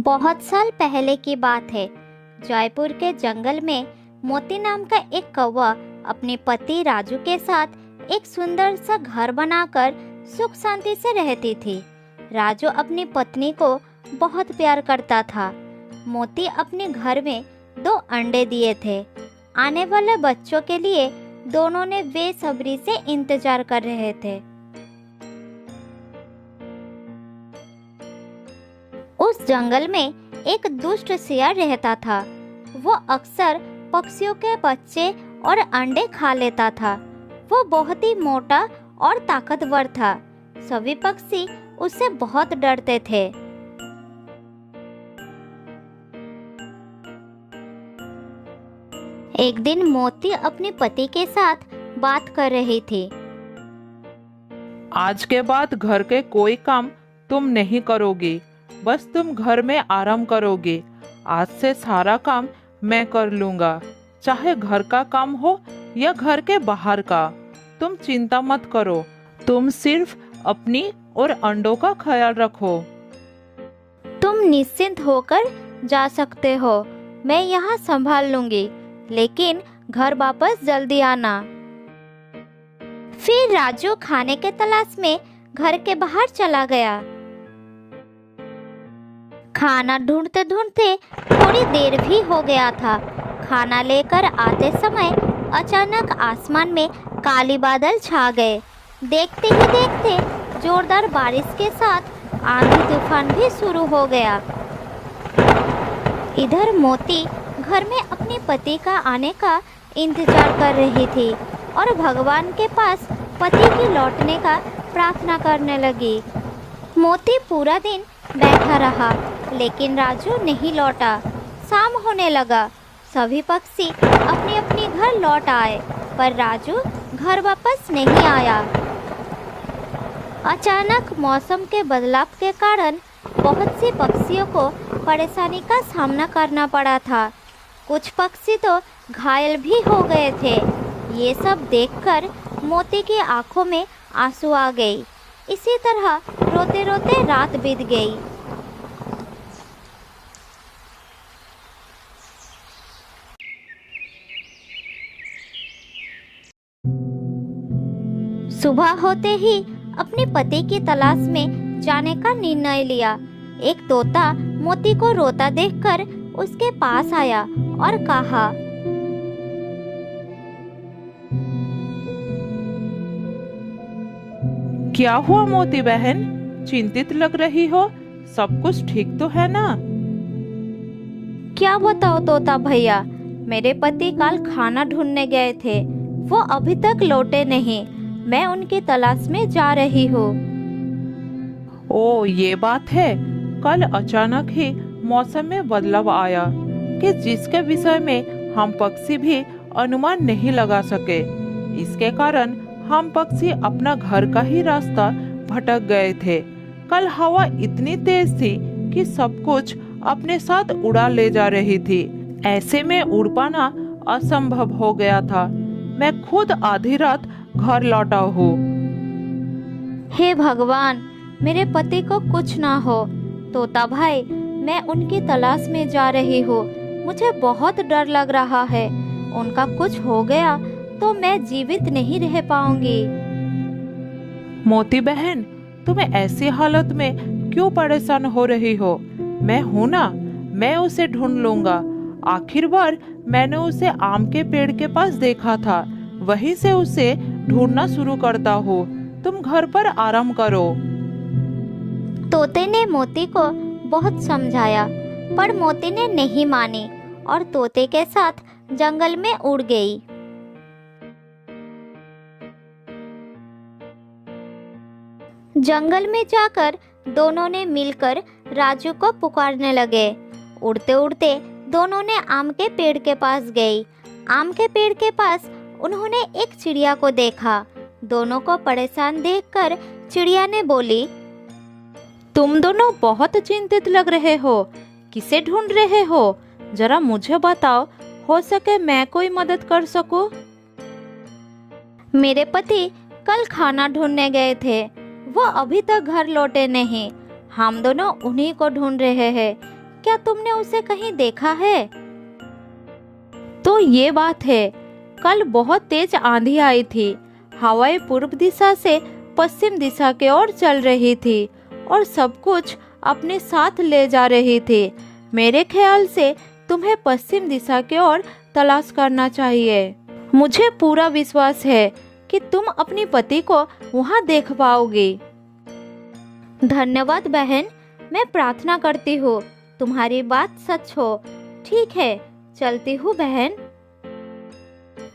बहुत साल पहले की बात है। जयपुर के जंगल में मोती नाम का एक कौवा अपने पति राजू के साथ एक सुंदर सा घर बनाकर सुख शांति से रहती थी। राजू अपनी पत्नी को बहुत प्यार करता था। मोती अपने घर में 2 अंडे दिए थे। आने वाले बच्चों के लिए दोनों ने बेसब्री से इंतजार कर रहे थे। उस जंगल में एक दुष्ट शेर रहता था। वो अक्सर पक्षियों के बच्चे और अंडे खा लेता था। वो बहुत ही मोटा और ताकतवर था। सभी पक्षी उससे बहुत डरते थे। एक दिन मोती अपने पति के साथ बात कर रही थी। आज के बाद घर के कोई काम तुम नहीं करोगी, बस तुम घर में आराम करोगी। आज से सारा काम मैं कर लूंगा, चाहे घर का काम हो या घर के बाहर का। तुम चिंता मत करो, तुम सिर्फ अपनी और अंडों का ख्याल रखो। तुम निश्चिंत होकर जा सकते हो, मैं यहाँ संभाल लूंगी, लेकिन घर वापस जल्दी आना। फिर राजू खाने के तलाश में घर के बाहर चला गया। खाना ढूंढते ढूंढते थोड़ी देर भी हो गया था। खाना लेकर आते समय अचानक आसमान में काली बादल छा गए। देखते ही देखते जोरदार बारिश के साथ आंधी तूफान भी शुरू हो गया। इधर मोती घर में अपने पति का आने का इंतजार कर रही थी और भगवान के पास पति के लौटने का प्रार्थना करने लगी। मोती पूरा दिन बैठा रहा, लेकिन राजू नहीं लौटा। शाम होने लगा। सभी पक्षी अपने अपने घर लौट आए, पर राजू घर वापस नहीं आया। अचानक मौसम के बदलाव के कारण बहुत से पक्षियों को परेशानी का सामना करना पड़ा था। कुछ पक्षी तो घायल भी हो गए थे। ये सब देखकर मोती की आंखों में आंसू आ गई। इसी तरह रोते रोते रात बीत गई। सुबह होते ही अपने पति की तलाश में जाने का निर्णय लिया। एक तोता मोती को रोता देखकर उसके पास आया और कहा, क्या हुआ मोती बहन, चिंतित लग रही हो? सब कुछ ठीक तो है ना? क्या बताओ तोता भैया, मेरे पति कल खाना ढूंढने गए थे। वो अभी तक लौटे नहीं। मैं उनकी तलाश में जा रही हूँ। ओ, ये बात है। कल अचानक ही मौसम में बदलाव आया कि जिसके विषय में हम पक्षी भी अनुमान नहीं लगा सके। इसके कारण हम पक्षी अपना घर का ही रास्ता भटक गए थे। कल हवा इतनी तेज थी कि सब कुछ अपने साथ उड़ा ले जा रही थी। ऐसे में उड़ पाना असंभव हो गया था। मैं खुद आधी रात घर लौटा हूँ। हे भगवान, मेरे पति को कुछ ना हो। तोता भाई, मैं उनकी तलाश में जा रही हूँ। मुझे बहुत डर लग रहा है। उनका कुछ हो गया तो मैं जीवित नहीं रह पाऊंगी। मोती बहन, तुम ऐसी हालत में क्यों परेशान हो रही हो? मैं हूं ना, मैं उसे ढूंढ लूंगा। आखिर बार मैंने उसे आम के पेड़ के पास देखा था, वहीं से उसे ढूंढना शुरू करता हूँ। तुम घर पर आराम करो। तोते ने मोती को बहुत समझाया, पर मोती ने नहीं मानी और तोते के साथ जंगल में उड़ गई। जंगल में जाकर दोनों ने मिलकर राजू को पुकारने लगे। उड़ते उड़ते दोनों ने आम के पेड़ के पास गई। आम के पेड़ के पास उन्होंने एक चिड़िया को देखा। दोनों को परेशान देखकर चिड़िया ने बोली, तुम दोनों बहुत चिंतित लग रहे हो। किसे ढूंढ रहे हो? जरा मुझे बताओ, हो सके मैं कोई मदद कर सकूं। मेरे पति कल खाना ढूंढने गए थे। वो अभी तक घर लौटे नहीं। हम दोनों उन्हीं को ढूंढ रहे हैं। क्या तुमने उसे कहीं देखा है? तो ये बात है, कल बहुत तेज आंधी आई थी। हवाएं पूर्व दिशा से पश्चिम दिशा की ओर चल रही थी और सब कुछ अपने साथ ले जा रही थी। मेरे ख्याल से तुम्हें पश्चिम दिशा की ओर तलाश करना चाहिए। मुझे पूरा विश्वास है कि तुम अपने पति को वहां देख पाओगी। धन्यवाद बहन, मैं प्रार्थना करती हूँ तुम्हारी बात सच हो। ठीक है, चलती हूँ बहन।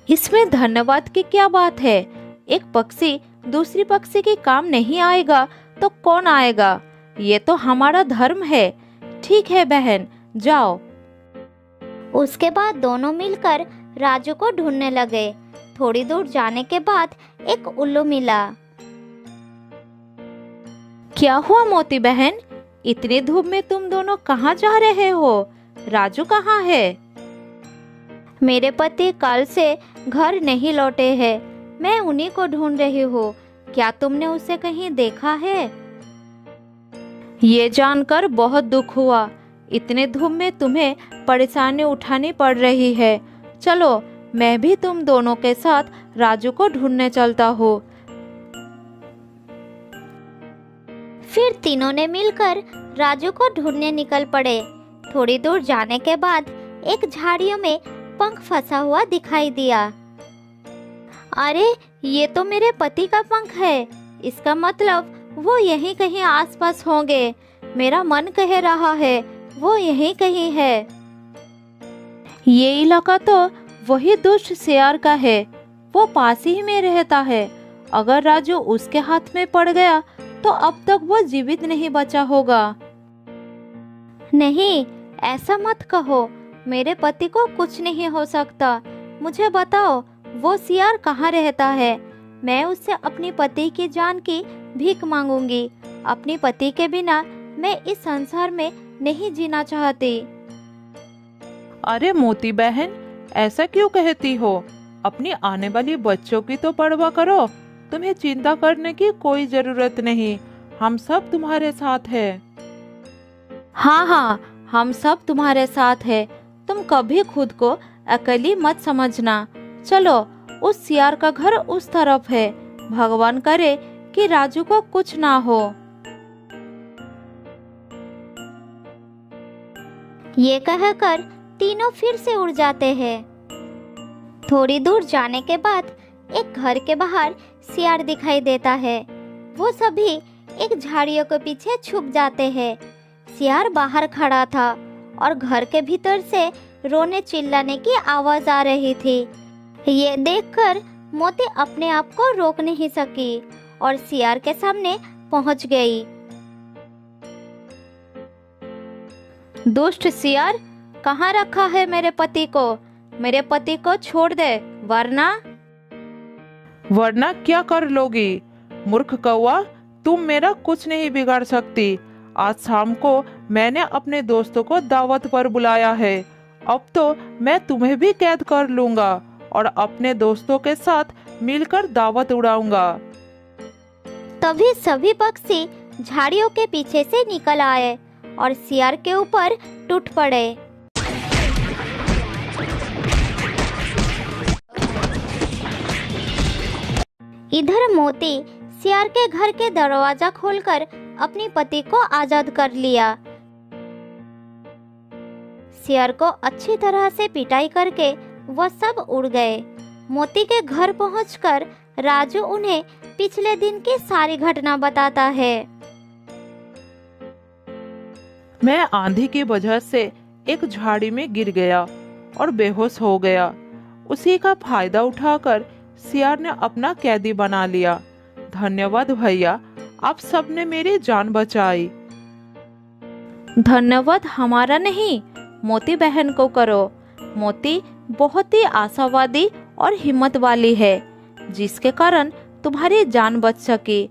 इसमें धन्यवाद की क्या बात है? एक पक्षी दूसरी पक्षी के काम नहीं आएगा तो कौन आएगा? ये तो हमारा धर्म है। ठीक है बहन, जाओ। उसके बाद दोनों मिलकर राजू को ढूंढने लगे। थोड़ी दूर जाने के बाद एक उल्लू मिला। क्या हुआ मोती बहन? इतनी धूप में तुम दोनों कहाँ जा रहे हो? राजू कहाँ है? मेरे पति कल से घर नहीं लौटे हैं। मैं उन्हीं को ढूंढ रही हूँ। क्या तुमने उसे कहीं देखा है? ये जानकर बहुत दुख हुआ। इतने धूप में तुम्हें परेशानी उठानी पड़ रही है। चलो, मैं भी तुम दोनों के साथ राजू को ढूंढने चलता हूँ। फिर तीनों ने मिलकर राजू को ढूंढने निकल पड़े। थोड़ी दूर जाने के बाद एक झाड़ियों में पंख फंसा हुआ दिखाई दिया। अरे, ये तो मेरे पति का पंख है। इसका मतलब वो यहीं कहीं आसपास होंगे। मेरा मन कह रहा है वो यहीं कहीं है। ये इलाका तो वही दुष्ट सियार का है। वो पास ही में रहता है। अगर राजू उसके हाथ में पड़ गया तो अब तक वो जीवित नहीं बचा होगा। नहीं, ऐसा मत कहो। मेरे पति को कुछ नहीं हो सकता। मुझे बताओ, वो सियार कहाँ रहता है? मैं उससे अपनी पति की जान की भीख मांगूंगी। अपने पति के बिना मैं इस संसार में नहीं जीना चाहती। अरे मोती बहन, ऐसा क्यों कहती हो? अपनी आने वाली बच्चों की तो परवाह करो। तुम्हें चिंता करने की कोई जरूरत नहीं। हम सब तुम्हारे साथ हैं। हाँ हाँ, हम सब तुम्हारे साथ हैं। तुम कभी खुद को अकेली मत समझना। चलो, उस सियार का घर उस तरफ है। भगवान करे कि राजू को कुछ ना हो। ये कहकर तीनों फिर से उड़ जाते हैं। थोड़ी दूर जाने के बाद एक घर के बाहर सियार दिखाई देता है। वो सभी एक झाड़ियों के पीछे छुप जाते हैं। सियार बाहर खड़ा था और घर के भीतर से रोने चिल्लाने की आवाज आ रही थी। ये देखकर मोती अपने आप को रोक नहीं सकी और सियार के सामने पहुंच गई। दुष्ट सियार, कहाँ रखा है मेरे पति को? मेरे पति को छोड़ दे, वरना क्या कर लोगी? मूर्ख कौवा, तुम मेरा कुछ नहीं बिगाड़ सकती। आज शाम को मैंने अपने दोस्तों को दावत पर बुलाया है। अब तो मैं तुम्हें भी कैद कर लूंगा और अपने दोस्तों के साथ मिलकर दावत उड़ाऊंगा। तभी सभी पक्षी झाड़ियों के पीछे से निकल आए और सियार के ऊपर टूट पड़े। इधर मोती सियार के घर के दरवाजा खोलकर अपनी पति को आजाद कर लिया। सियार को अच्छी तरह से पिटाई करके वह सब उड़ गए। मोती के घर पहुंचकर राजू उन्हें पिछले दिन की सारी घटना बताता है। मैं आंधी की वजह से एक झाड़ी में गिर गया और बेहोश हो गया। उसी का फायदा उठाकर सियार ने अपना कैदी बना लिया। धन्यवाद भैया, आप सबने मेरी जान बचाई। धन्यवाद हमारा नहीं, मोती बहन को करो। मोती बहुत ही आशावादी और हिम्मत वाली है, जिसके कारण तुम्हारी जान बच सकी।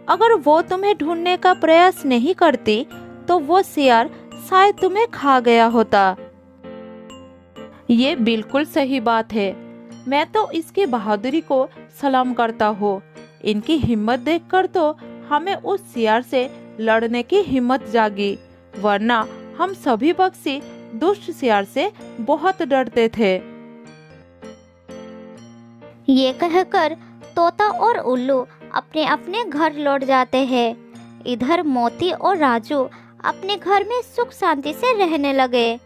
अगर वो तुम्हें ढूंढने का प्रयास नहीं करती तो वो सियार शायद तुम्हें खा गया होता। ये बिल्कुल सही बात है। मैं तो इसकी बहादुरी को सलाम करता हूँ। इनकी हिम्मत देखकर तो हमें उस सियार से लड़ने की हिम्मत जागी, वरना हम सभी पक्षी दुष्ट शियार से बहुत डरते थे। ये कहकर तोता और उल्लू अपने अपने घर लौट जाते हैं। इधर मोती और राजू अपने घर में सुख शांति से रहने लगे।